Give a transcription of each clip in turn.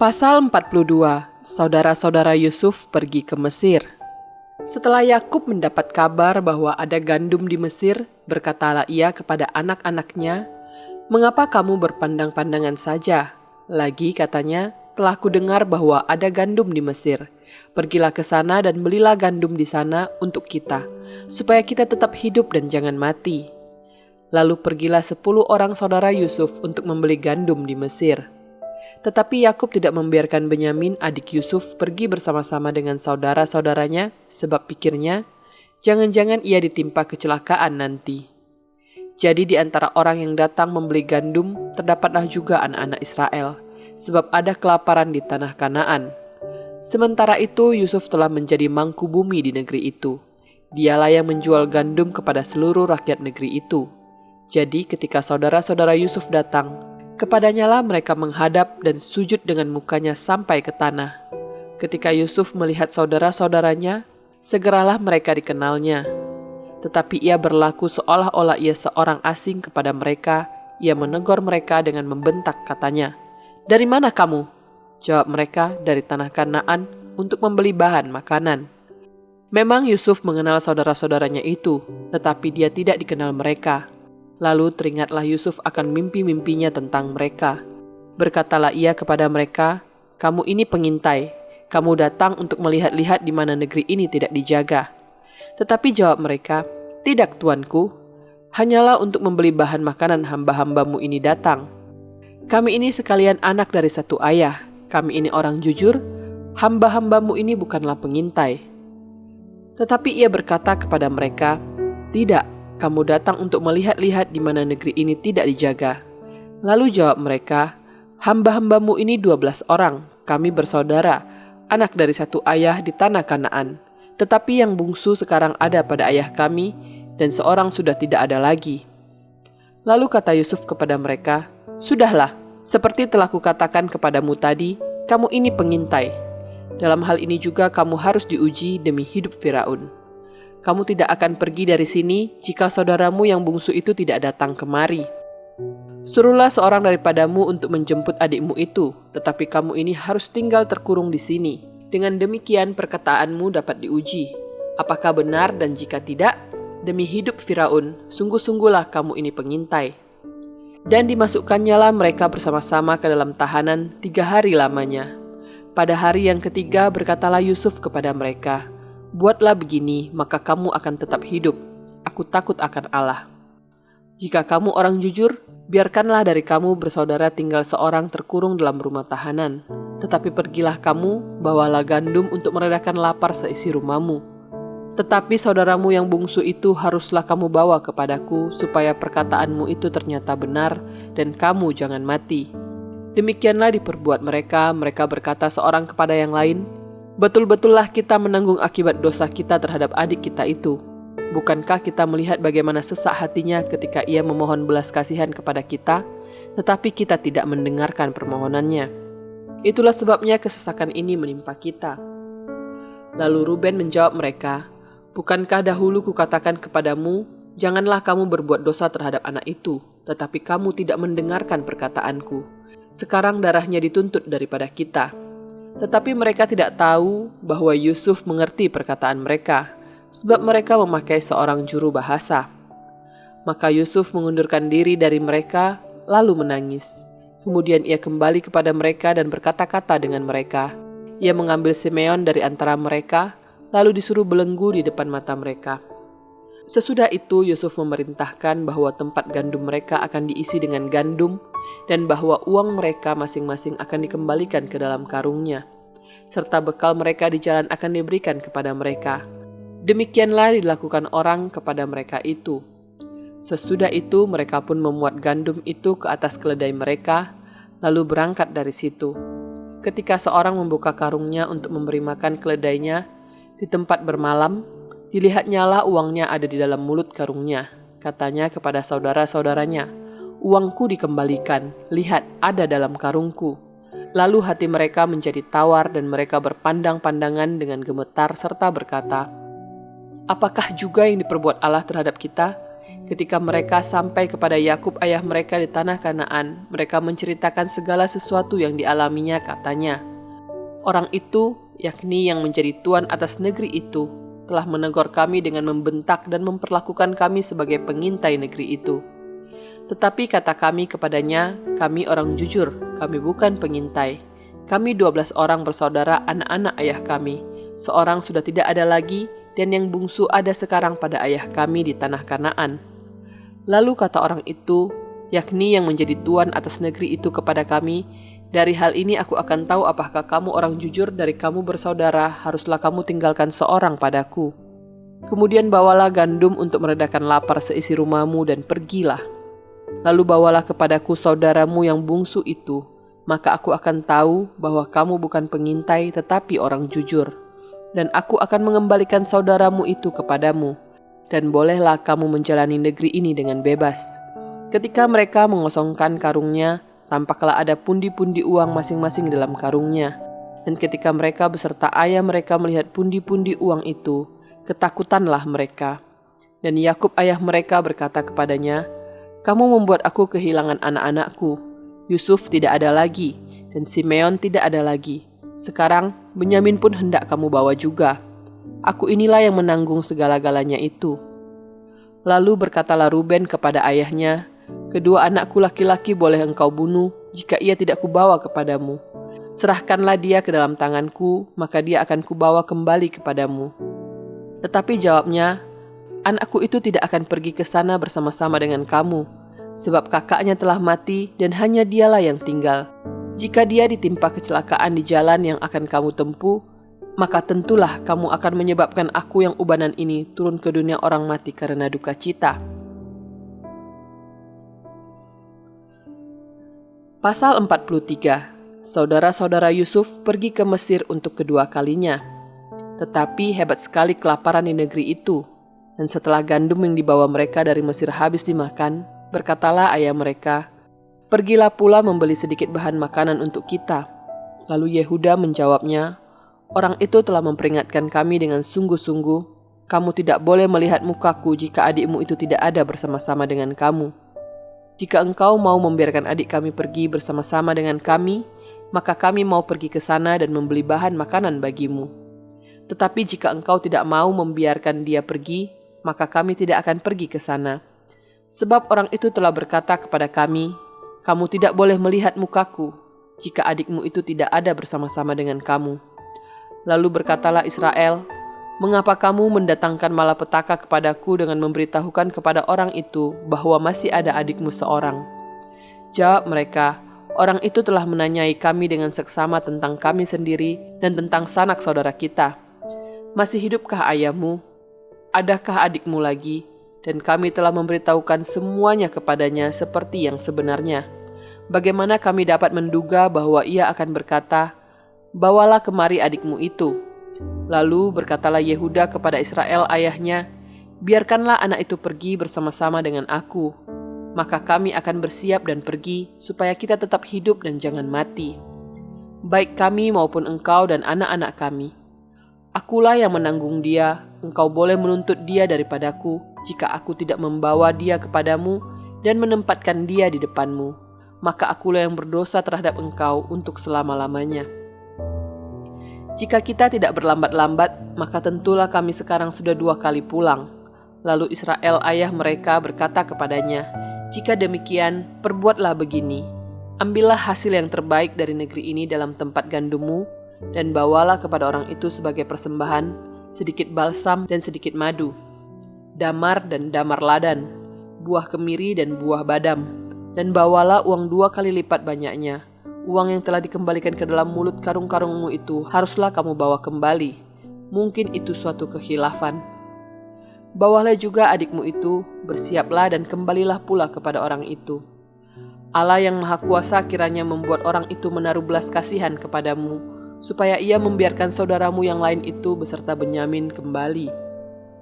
Pasal 42, saudara-saudara Yusuf pergi ke Mesir. Setelah Yakub mendapat kabar bahwa ada gandum di Mesir, berkatalah ia kepada anak-anaknya, "Mengapa kamu berpandang-pandangan saja? Lagi katanya, telah kudengar bahwa ada gandum di Mesir. Pergilah ke sana dan belilah gandum di sana untuk kita, supaya kita tetap hidup dan jangan mati." Lalu pergilah 10 orang saudara Yusuf untuk membeli gandum di Mesir. Tetapi Yakub tidak membiarkan Benyamin adik Yusuf pergi bersama-sama dengan saudara-saudaranya, sebab pikirnya, jangan-jangan ia ditimpa kecelakaan nanti. Jadi di antara orang yang datang membeli gandum, terdapatlah juga anak-anak Israel, sebab ada kelaparan di tanah Kanaan. Sementara itu Yusuf telah menjadi mangku bumi di negeri itu. Dialah yang menjual gandum kepada seluruh rakyat negeri itu. Jadi ketika saudara-saudara Yusuf datang, kepadanya lah mereka menghadap dan sujud dengan mukanya sampai ke tanah. Ketika Yusuf melihat saudara-saudaranya, segeralah mereka dikenalnya. Tetapi ia berlaku seolah-olah ia seorang asing kepada mereka. Ia menegur mereka dengan membentak, katanya, "Dari mana kamu?" Jawab mereka, "Dari tanah Kanaan untuk membeli bahan makanan." Memang Yusuf mengenal saudara-saudaranya itu, tetapi dia tidak dikenal mereka. Lalu teringatlah Yusuf akan mimpi-mimpinya tentang mereka. Berkatalah ia kepada mereka, "Kamu ini pengintai. Kamu datang untuk melihat-lihat di mana negeri ini tidak dijaga." Tetapi jawab mereka, "Tidak, tuanku. Hanyalah untuk membeli bahan makanan hamba-hambamu ini datang. Kami ini sekalian anak dari satu ayah. Kami ini orang jujur. Hamba-hambamu ini bukanlah pengintai." Tetapi ia berkata kepada mereka, "Tidak. Kamu datang untuk melihat-lihat di mana negeri ini tidak dijaga." Lalu jawab mereka, "Hamba-hambamu ini 12 orang, kami bersaudara, anak dari satu ayah di tanah Kanaan. Tetapi yang bungsu sekarang ada pada ayah kami, dan seorang sudah tidak ada lagi." Lalu kata Yusuf kepada mereka, "Sudahlah, seperti telah kukatakan kepadamu tadi, kamu ini pengintai. Dalam hal ini juga kamu harus diuji demi hidup Firaun. Kamu tidak akan pergi dari sini jika saudaramu yang bungsu itu tidak datang kemari. Suruhlah seorang daripadamu untuk menjemput adikmu itu, tetapi kamu ini harus tinggal terkurung di sini. Dengan demikian perkataanmu dapat diuji. Apakah benar, dan jika tidak, demi hidup Firaun, sungguh-sungguhlah kamu ini pengintai." Dan dimasukkannya lah mereka bersama-sama ke dalam tahanan 3 hari lamanya. Pada hari yang ketiga berkatalah Yusuf kepada mereka, "Buatlah begini, maka kamu akan tetap hidup. Aku takut akan Allah. Jika kamu orang jujur, biarkanlah dari kamu bersaudara tinggal seorang terkurung dalam rumah tahanan. Tetapi pergilah kamu, bawalah gandum untuk meredakan lapar seisi rumahmu. Tetapi saudaramu yang bungsu itu haruslah kamu bawa kepadaku, supaya perkataanmu itu ternyata benar, dan kamu jangan mati." Demikianlah diperbuat mereka. Mereka berkata seorang kepada yang lain, "Betul-betullah kita menanggung akibat dosa kita terhadap adik kita itu. Bukankah kita melihat bagaimana sesak hatinya ketika ia memohon belas kasihan kepada kita, tetapi kita tidak mendengarkan permohonannya. Itulah sebabnya kesesakan ini menimpa kita." Lalu Ruben menjawab mereka, "Bukankah dahulu kukatakan kepadamu, janganlah kamu berbuat dosa terhadap anak itu, tetapi kamu tidak mendengarkan perkataanku. Sekarang darahnya dituntut daripada kita." Tetapi mereka tidak tahu bahwa Yusuf mengerti perkataan mereka, sebab mereka memakai seorang juru bahasa. Maka Yusuf mengundurkan diri dari mereka, lalu menangis. Kemudian ia kembali kepada mereka dan berkata-kata dengan mereka. Ia mengambil Simeon dari antara mereka, lalu disuruh belenggu di depan mata mereka. Sesudah itu Yusuf memerintahkan bahwa tempat gandum mereka akan diisi dengan gandum, dan bahwa uang mereka masing-masing akan dikembalikan ke dalam karungnya, serta bekal mereka di jalan akan diberikan kepada mereka. Demikianlah dilakukan orang kepada mereka itu. Sesudah itu mereka pun memuat gandum itu ke atas keledai mereka, lalu berangkat dari situ. Ketika seorang membuka karungnya untuk memberi makan keledainya di tempat bermalam, dilihatnya lah uangnya ada di dalam mulut karungnya. Katanya kepada saudara-saudaranya, "Uangku dikembalikan, lihat ada dalam karungku." Lalu hati mereka menjadi tawar dan mereka berpandang-pandangan dengan gemetar serta berkata, "Apakah juga yang diperbuat Allah terhadap kita? Ketika mereka sampai kepada Yakub ayah mereka di tanah Kanaan, mereka menceritakan segala sesuatu yang dialaminya. Katanya, orang itu, yakni yang menjadi tuan atas negeri itu, telah menegur kami dengan membentak dan memperlakukan kami sebagai pengintai negeri itu. Tetapi kata kami kepadanya, kami orang jujur, kami bukan pengintai. Kami 12 orang bersaudara, anak-anak ayah kami. Seorang sudah tidak ada lagi, dan yang bungsu ada sekarang pada ayah kami di tanah Kanaan. Lalu kata orang itu, yakni yang menjadi tuan atas negeri itu kepada kami, dari hal ini aku akan tahu apakah kamu orang jujur dari kamu bersaudara, haruslah kamu tinggalkan seorang padaku. Kemudian bawalah gandum untuk meredakan lapar seisi rumahmu dan pergilah. Lalu bawalah kepadaku saudaramu yang bungsu itu, maka aku akan tahu bahwa kamu bukan pengintai tetapi orang jujur. Dan aku akan mengembalikan saudaramu itu kepadamu, dan bolehlah kamu menjalani negeri ini dengan bebas. Ketika mereka mengosongkan karungnya, tampaklah ada pundi-pundi uang masing-masing dalam karungnya. Dan ketika mereka beserta ayah mereka melihat pundi-pundi uang itu, ketakutanlah mereka. Dan Yakub ayah mereka berkata kepadanya, kamu membuat aku kehilangan anak-anakku. Yusuf tidak ada lagi, dan Simeon tidak ada lagi. Sekarang Benyamin pun hendak kamu bawa juga. Aku inilah yang menanggung segala-galanya itu. Lalu berkatalah Ruben kepada ayahnya, kedua anakku laki-laki boleh engkau bunuh jika ia tidak kubawa kepadamu. Serahkanlah dia ke dalam tanganku, maka dia akan kubawa kembali kepadamu. Tetapi jawabnya, anakku itu tidak akan pergi ke sana bersama-sama dengan kamu, sebab kakaknya telah mati dan hanya dialah yang tinggal. Jika dia ditimpa kecelakaan di jalan yang akan kamu tempuh, maka tentulah kamu akan menyebabkan aku yang ubanan ini turun ke dunia orang mati karena duka cita. Pasal 43. Saudara-saudara Yusuf pergi ke Mesir untuk kedua kalinya. Tetapi hebat sekali kelaparan di negeri itu. Dan setelah gandum yang dibawa mereka dari Mesir habis dimakan, berkatalah ayah mereka, pergilah pula membeli sedikit bahan makanan untuk kita. Lalu Yehuda menjawabnya, orang itu telah memperingatkan kami dengan sungguh-sungguh, kamu tidak boleh melihat mukaku jika adikmu itu tidak ada bersama-sama dengan kamu. Jika engkau mau membiarkan adik kami pergi bersama-sama dengan kami, maka kami mau pergi ke sana dan membeli bahan makanan bagimu. Tetapi jika engkau tidak mau membiarkan dia pergi, maka kami tidak akan pergi ke sana. Sebab orang itu telah berkata kepada kami, kamu tidak boleh melihat mukaku jika adikmu itu tidak ada bersama-sama dengan kamu. Lalu berkatalah Israel, mengapa kamu mendatangkan malapetaka kepadaku dengan memberitahukan kepada orang itu bahwa masih ada adikmu seorang? Jawab mereka, orang itu telah menanyai kami dengan seksama tentang kami sendiri dan tentang sanak saudara kita. Masih hidupkah ayahmu? Adakah adikmu lagi? Dan kami telah memberitahukan semuanya kepadanya seperti yang sebenarnya. Bagaimana kami dapat menduga bahwa ia akan berkata, bawalah kemari adikmu itu. Lalu berkatalah Yehuda kepada Israel ayahnya, biarkanlah anak itu pergi bersama-sama dengan aku. Maka kami akan bersiap dan pergi, supaya kita tetap hidup dan jangan mati. Baik kami maupun engkau dan anak-anak kami. Akulah yang menanggung dia, engkau boleh menuntut dia daripadaku, jika aku tidak membawa dia kepadamu dan menempatkan dia di depanmu. Maka akulah yang berdosa terhadap engkau untuk selama-lamanya. Jika kita tidak berlambat-lambat, maka tentulah kami sekarang sudah 2 kali pulang. Lalu Israel ayah mereka berkata kepadanya, jika demikian, perbuatlah begini. Ambillah hasil yang terbaik dari negeri ini dalam tempat gandummu, dan bawalah kepada orang itu sebagai persembahan, sedikit balsam dan sedikit madu, damar dan damar ladan, buah kemiri dan buah badam, dan bawalah uang 2 kali lipat banyaknya. Uang yang telah dikembalikan ke dalam mulut karung-karungmu itu haruslah kamu bawa kembali. Mungkin itu suatu kekhilafan. Bawalah juga adikmu itu, bersiaplah dan kembalilah pula kepada orang itu. Allah yang Maha Kuasa kiranya membuat orang itu menaruh belas kasihan kepadamu, supaya ia membiarkan saudaramu yang lain itu beserta Benyamin kembali.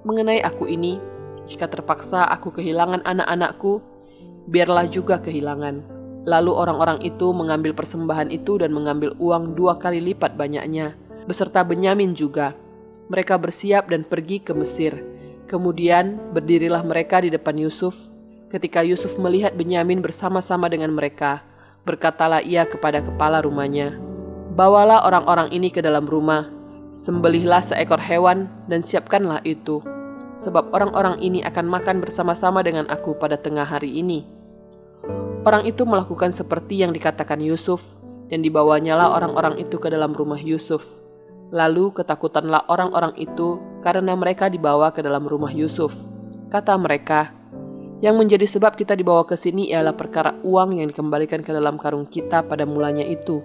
Mengenai aku ini, jika terpaksa aku kehilangan anak-anakku, biarlah juga kehilangan. Lalu orang-orang itu mengambil persembahan itu dan mengambil uang 2 kali lipat banyaknya, beserta Benyamin juga. Mereka bersiap dan pergi ke Mesir. Kemudian berdirilah mereka di depan Yusuf. Ketika Yusuf melihat Benyamin bersama-sama dengan mereka, berkatalah ia kepada kepala rumahnya, "Bawalah orang-orang ini ke dalam rumah, sembelihlah seekor hewan dan siapkanlah itu, sebab orang-orang ini akan makan bersama-sama dengan aku pada tengah hari ini." Orang itu melakukan seperti yang dikatakan Yusuf, dan dibawanyalah orang-orang itu ke dalam rumah Yusuf. Lalu ketakutanlah orang-orang itu karena mereka dibawa ke dalam rumah Yusuf. Kata mereka, "Yang menjadi sebab kita dibawa ke sini ialah perkara uang yang dikembalikan ke dalam karung kita pada mulanya itu,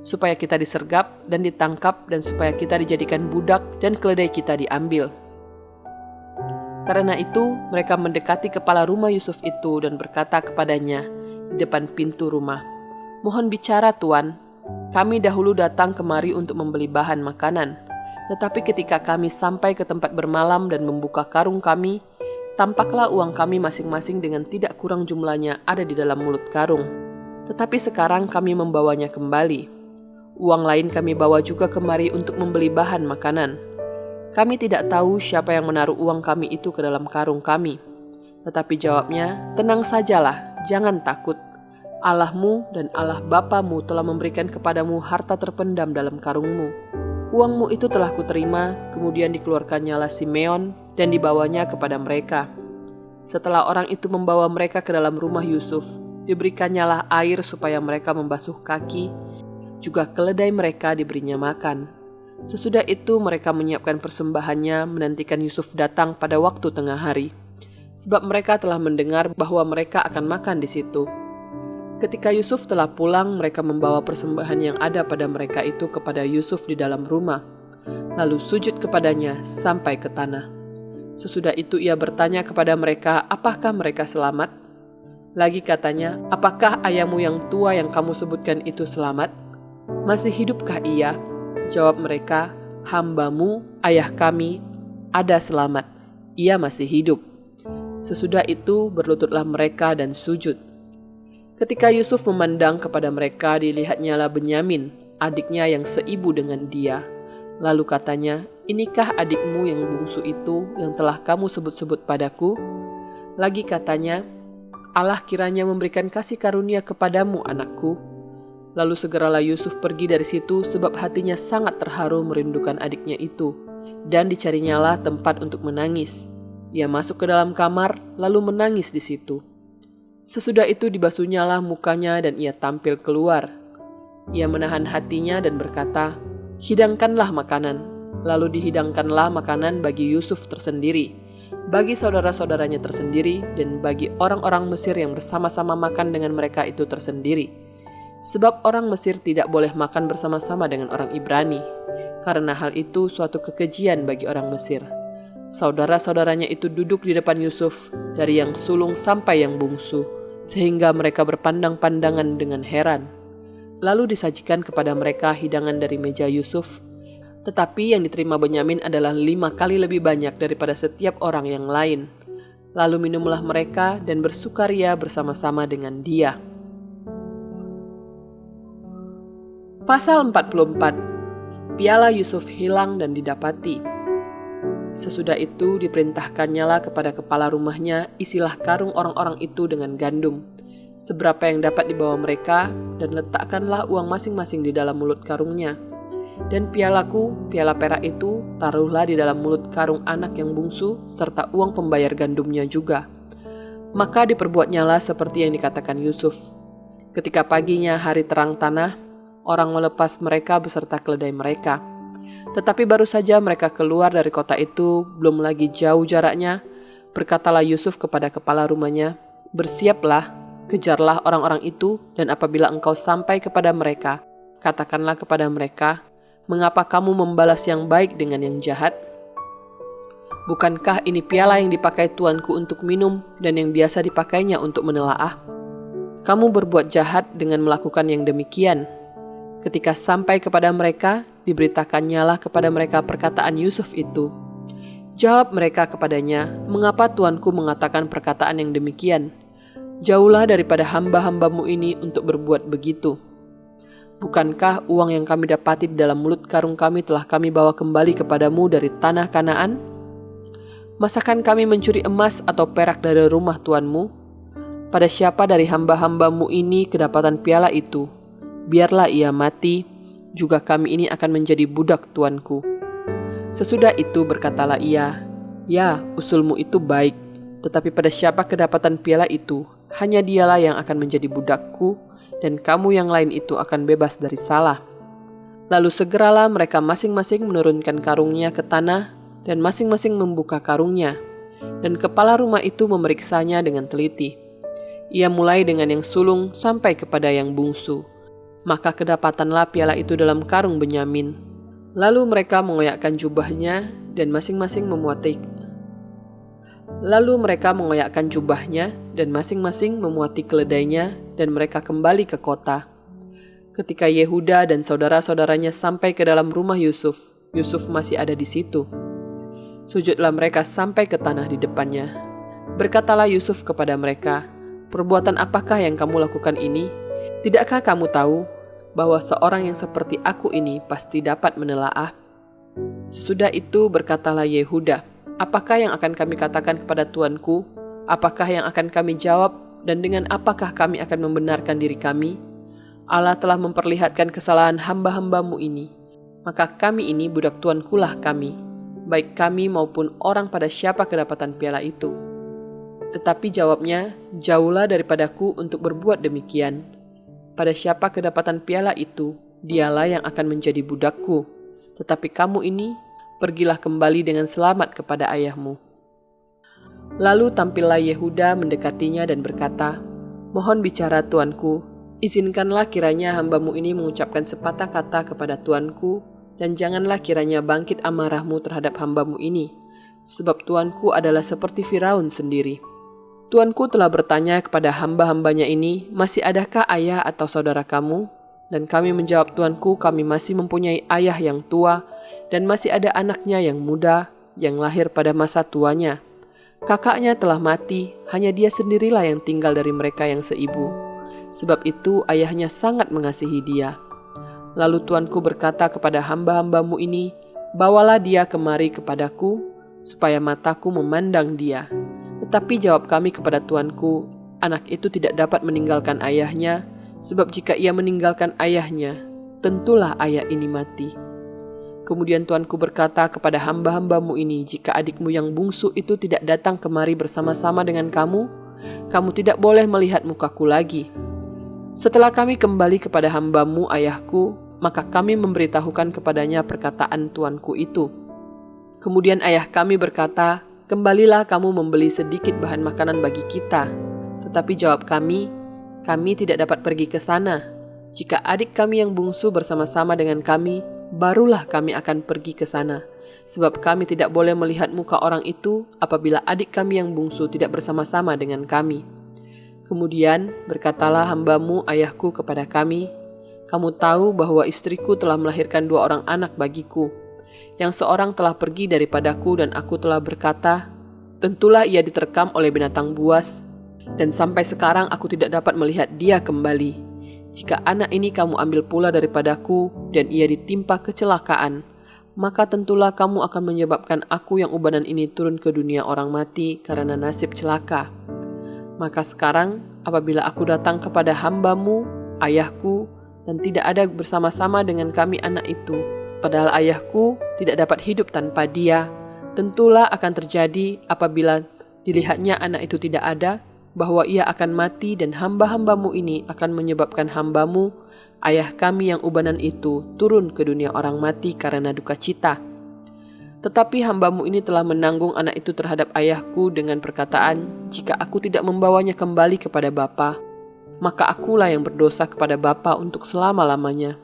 supaya kita disergap dan ditangkap dan supaya kita dijadikan budak dan keledai kita diambil." Karena itu mereka mendekati kepala rumah Yusuf itu dan berkata kepadanya di depan pintu rumah, "Mohon bicara, Tuan. Kami dahulu datang kemari untuk membeli bahan makanan. Tetapi ketika kami sampai ke tempat bermalam dan membuka karung kami, tampaklah uang kami masing-masing dengan tidak kurang jumlahnya ada di dalam mulut karung. Tetapi sekarang kami membawanya kembali. Uang lain kami bawa juga kemari untuk membeli bahan makanan. Kami tidak tahu siapa yang menaruh uang kami itu ke dalam karung kami." Tetapi jawabnya, "Tenang sajalah, jangan takut. Allahmu dan Allah bapamu telah memberikan kepadamu harta terpendam dalam karungmu. Uangmu itu telah kuterima." Kemudian dikeluarkannyalah Simeon dan dibawanya kepada mereka. Setelah orang itu membawa mereka ke dalam rumah Yusuf, diberikannya air supaya mereka membasuh kaki, juga keledai mereka diberinya makan. Sesudah itu mereka menyiapkan persembahannya, menantikan Yusuf datang pada waktu tengah hari, sebab mereka telah mendengar bahwa mereka akan makan di situ. Ketika Yusuf telah pulang, mereka membawa persembahan yang ada pada mereka itu kepada Yusuf di dalam rumah, lalu sujud kepadanya sampai ke tanah. Sesudah itu ia bertanya kepada mereka, apakah mereka selamat? Lagi katanya, "Apakah ayahmu yang tua yang kamu sebutkan itu selamat? Masih hidupkah ia?" Jawab mereka, "Hambamu, ayah kami, ada selamat. Ia masih hidup." Sesudah itu berlututlah mereka dan sujud. Ketika Yusuf memandang kepada mereka, dilihatnyalah Benyamin, adiknya yang seibu dengan dia. Lalu katanya, "Inikah adikmu yang bungsu itu yang telah kamu sebut-sebut padaku?" Lagi katanya, "Allah kiranya memberikan kasih karunia kepadamu, anakku." Lalu segeralah Yusuf pergi dari situ sebab hatinya sangat terharu merindukan adiknya itu, dan dicarinyalah tempat untuk menangis. Ia masuk ke dalam kamar lalu menangis di situ. Sesudah itu dibasuhnyalah mukanya dan ia tampil keluar. Ia menahan hatinya dan berkata, "Hidangkanlah makanan." Lalu dihidangkanlah makanan bagi Yusuf tersendiri, bagi saudara-saudaranya tersendiri, dan bagi orang-orang Mesir yang bersama-sama makan dengan mereka itu tersendiri. Sebab orang Mesir tidak boleh makan bersama-sama dengan orang Ibrani, karena hal itu suatu kekejian bagi orang Mesir. Saudara-saudaranya itu duduk di depan Yusuf, dari yang sulung sampai yang bungsu, sehingga mereka berpandang-pandangan dengan heran. Lalu disajikan kepada mereka hidangan dari meja Yusuf, tetapi yang diterima Benyamin adalah 5 kali lebih banyak daripada setiap orang yang lain. Lalu minumlah mereka dan bersukaria bersama-sama dengan dia. Pasal 44. Piala Yusuf hilang dan didapati. Sesudah itu diperintahkannyalah kepada kepala rumahnya, isilah karung orang-orang itu dengan gandum, seberapa yang dapat dibawa mereka, dan letakkanlah uang masing-masing di dalam mulut karungnya. Dan pialaku, piala perak itu, taruhlah di dalam mulut karung anak yang bungsu, serta uang pembayar gandumnya juga. Maka diperbuatnyalah seperti yang dikatakan Yusuf. Ketika paginya hari terang tanah, orang melepas mereka beserta keledai mereka. Tetapi baru saja mereka keluar dari kota itu, belum lagi jauh jaraknya, berkatalah Yusuf kepada kepala rumahnya, "Bersiaplah, kejarlah orang-orang itu, dan apabila engkau sampai kepada mereka, katakanlah kepada mereka, mengapa kamu membalas yang baik dengan yang jahat? Bukankah ini piala yang dipakai tuanku untuk minum dan yang biasa dipakainya untuk menelaah? Kamu berbuat jahat dengan melakukan yang demikian." Ketika sampai kepada mereka, diberitakannya kepada mereka perkataan Yusuf itu. Jawab mereka kepadanya, "Mengapa tuanku mengatakan perkataan yang demikian? Jauhlah daripada hamba-hambamu ini untuk berbuat begitu. Bukankah uang yang kami dapati di dalam mulut karung kami telah kami bawa kembali kepadamu dari tanah Kanaan?" Masakan kami mencuri emas atau perak dari rumah tuanmu? Pada siapa dari hamba-hambamu ini kedapatan piala itu? Biarlah ia mati, juga kami ini akan menjadi budak tuanku." Sesudah itu berkatalah ia, "Ya, usulmu itu baik, tetapi pada siapa kedapatan piala itu, hanya dialah yang akan menjadi budakku, dan kamu yang lain itu akan bebas dari salah." Lalu segeralah mereka masing-masing menurunkan karungnya ke tanah, dan masing-masing membuka karungnya, dan kepala rumah itu memeriksanya dengan teliti. Ia mulai dengan yang sulung sampai kepada yang bungsu. Maka kedapatanlah piala itu dalam karung Benyamin. Lalu mereka mengoyakkan jubahnya dan masing-masing memuati keledainya, dan mereka kembali ke kota. Ketika Yehuda dan saudara-saudaranya sampai ke dalam rumah Yusuf, Yusuf masih ada di situ. Sujudlah mereka sampai ke tanah di depannya. Berkatalah Yusuf kepada mereka, "Perbuatan apakah yang kamu lakukan ini? Tidakkah kamu tahu bahwa seorang yang seperti aku ini pasti dapat menelaah?" Sesudah itu berkatalah Yehuda, "Apakah yang akan kami katakan kepada tuanku? Apakah yang akan kami jawab, dan dengan apakah kami akan membenarkan diri kami? Allah telah memperlihatkan kesalahan hamba-hambamu ini. Maka kami ini budak tuankulah kami, baik kami maupun orang pada siapa kedapatan piala itu." Tetapi jawabnya, "Jauhlah daripadaku untuk berbuat demikian. Pada siapa kedapatan piala itu, dialah yang akan menjadi budakku. Tetapi kamu ini, pergilah kembali dengan selamat kepada ayahmu." Lalu tampillah Yehuda mendekatinya dan berkata, "Mohon bicara tuanku, izinkanlah kiranya hambamu ini mengucapkan sepatah kata kepada tuanku, dan janganlah kiranya bangkit amarahmu terhadap hambamu ini, sebab tuanku adalah seperti Firaun sendiri. Tuanku telah bertanya kepada hamba-hambanya ini, 'Masih adakah ayah atau saudara kamu?' Dan kami menjawab, 'Tuanku, kami masih mempunyai ayah yang tua, dan masih ada anaknya yang muda, yang lahir pada masa tuanya. Kakaknya telah mati, hanya dia sendirilah yang tinggal dari mereka yang seibu. Sebab itu ayahnya sangat mengasihi dia.' Lalu tuanku berkata kepada hamba-hambamu ini, 'Bawalah dia kemari kepadaku, supaya mataku memandang dia.' Tetapi jawab kami kepada tuanku, 'Anak itu tidak dapat meninggalkan ayahnya, sebab jika ia meninggalkan ayahnya, tentulah ayah ini mati.' Kemudian tuanku berkata kepada hamba-hambamu ini, 'Jika adikmu yang bungsu itu tidak datang kemari bersama-sama dengan kamu, kamu tidak boleh melihat mukaku lagi.' Setelah kami kembali kepada hambamu ayahku, maka kami memberitahukan kepadanya perkataan tuanku itu. Kemudian ayah kami berkata, 'Kembalilah kamu membeli sedikit bahan makanan bagi kita.' Tetapi jawab kami, 'Kami tidak dapat pergi ke sana. Jika adik kami yang bungsu bersama-sama dengan kami, barulah kami akan pergi ke sana. Sebab kami tidak boleh melihat muka orang itu apabila adik kami yang bungsu tidak bersama-sama dengan kami.' Kemudian berkatalah hambamu ayahku kepada kami, 'Kamu tahu bahwa istriku telah melahirkan 2 orang anak bagiku. Yang seorang telah pergi daripadaku, dan aku telah berkata, tentulah ia diterkam oleh binatang buas, dan sampai sekarang aku tidak dapat melihat dia kembali. Jika anak ini kamu ambil pula daripadaku, dan ia ditimpa kecelakaan, maka tentulah kamu akan menyebabkan aku yang ubanan ini turun ke dunia orang mati karena nasib celaka. Maka sekarang, apabila aku datang kepada hambamu, ayahku, dan tidak ada bersama-sama dengan kami anak itu, padahal ayahku tidak dapat hidup tanpa dia, tentulah akan terjadi apabila dilihatnya anak itu tidak ada, bahwa ia akan mati, dan hamba-hambamu ini akan menyebabkan hambamu, ayah kami yang ubanan itu, turun ke dunia orang mati karena duka cita. Tetapi hambamu ini telah menanggung anak itu terhadap ayahku dengan perkataan, 'Jika aku tidak membawanya kembali kepada bapa, maka akulah yang berdosa kepada bapa untuk selama-lamanya.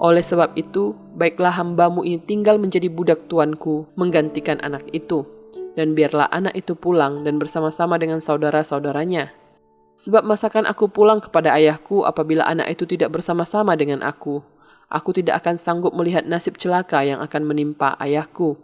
Oleh sebab itu, baiklah hambamu ini tinggal menjadi budak tuanku, menggantikan anak itu, dan biarlah anak itu pulang dan bersama-sama dengan saudara-saudaranya. Sebab masakan aku pulang kepada ayahku apabila anak itu tidak bersama-sama dengan aku tidak akan sanggup melihat nasib celaka yang akan menimpa ayahku.'